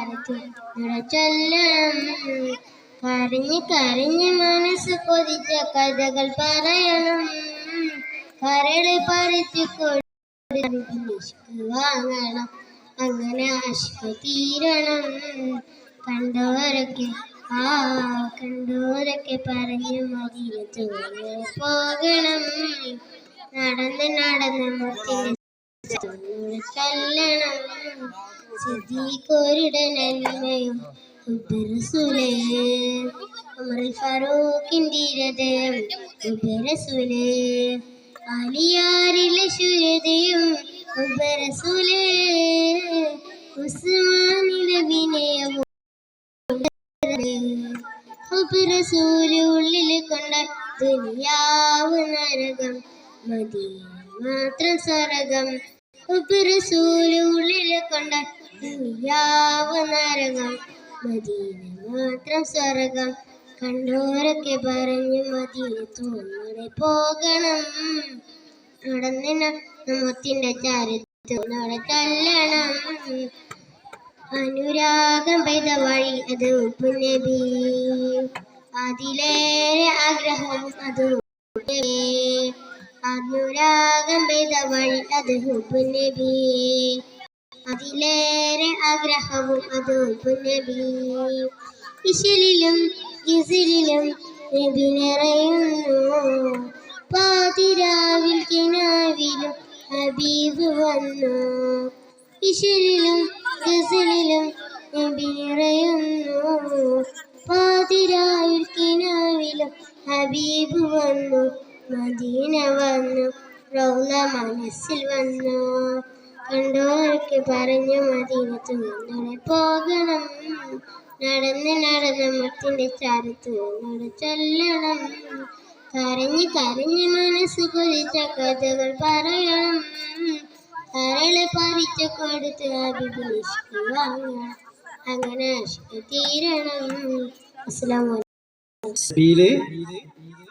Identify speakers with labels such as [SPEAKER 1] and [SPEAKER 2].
[SPEAKER 1] ചാരത്ത് ചൊല്ലണം. കരഞ്ഞ് കരഞ്ഞ് മനസ്സ് കൊതിച്ച കഥകൾ പറയണം. കരള് പറിച്ച് വാങ്ങണം. അങ്ങനെ ആശിക്ക് തീരണം. കണ്ടോരൊക്കെ കണ്ടോരൊക്കെ പറഞ്ഞു മദീനത്ത് പോകണം. നടന്ന് നടന്ന് മുത്തിന്റെ ചൊല്ലണം. സിദ്ദീഖോരുടെ നന്മയും റസൂലേ, ഉമർ ഫാറൂഖിന്റെ ഹൃദയം റസൂലേ, അലിയാരിലെ ശുദ്ധയും റസൂലേ, ഉസ്മാനിലെ വിനയവും റസൂല് ഉള്ളിൽ കൊണ്ട ദുനിയാവ് നരകം, മദീന മാത്രം സ്വർഗം. റസൂല് ഉള്ളിൽ കൊണ്ട ദുനിയാവ് നരകം, മദീന മാത്രം സ്വർഗം. കണ്ടോരൊക്കെ പറഞ്ഞു മദീനത്ത് ഒന്നുകൂടെ പോകണം. നടന്ന് മുത്തിന്റെ ചാരത്ത് ചൊല്ലണം. അനുരാഗം പെയ്ത വഴി അത് നബി, അതിലേറെ ആഗ്രഹവും അത് അനുരാഗം പെയ്ത വഴി അത് നബി, അതിലേറെ ആഗ്രഹവും അത് നബി. ഇശലിലും ഗിസലിലും നബി നിറയുന്നു. പാതിരാവിൽ കിനാവിലും ഹബീബ് വന്നു. ഇശലിലും ഗസലിലും നബി നിറയുന്നു. പാതിരാവിൽ കിനാവിലും ഹബീബ് വന്നു. മദീന വന്നു, റൗള മനസ്സിൽ വന്നു. കണ്ടോരൊക്കെ പറഞ്ഞു മദീനത്ത് ഒന്നുകൂടെ പോകണം. നടന്ന് നടന്ന് മുത്തിന്റെ ചാരത്ത് ചൊല്ലണം. കരഞ്ഞ് കരഞ്ഞ് മനസ്സ് കൊതിച്ച കഥകൾ പറയണം. കരള് പറിച്ചു കൊടുത്ത് ഹബീബിന് ഇഷ്ക് വാങ്ങണം. അങ്ങനെ ഇഷ്ക് തീരണം. അസ്സലാമു അലൈക്കും.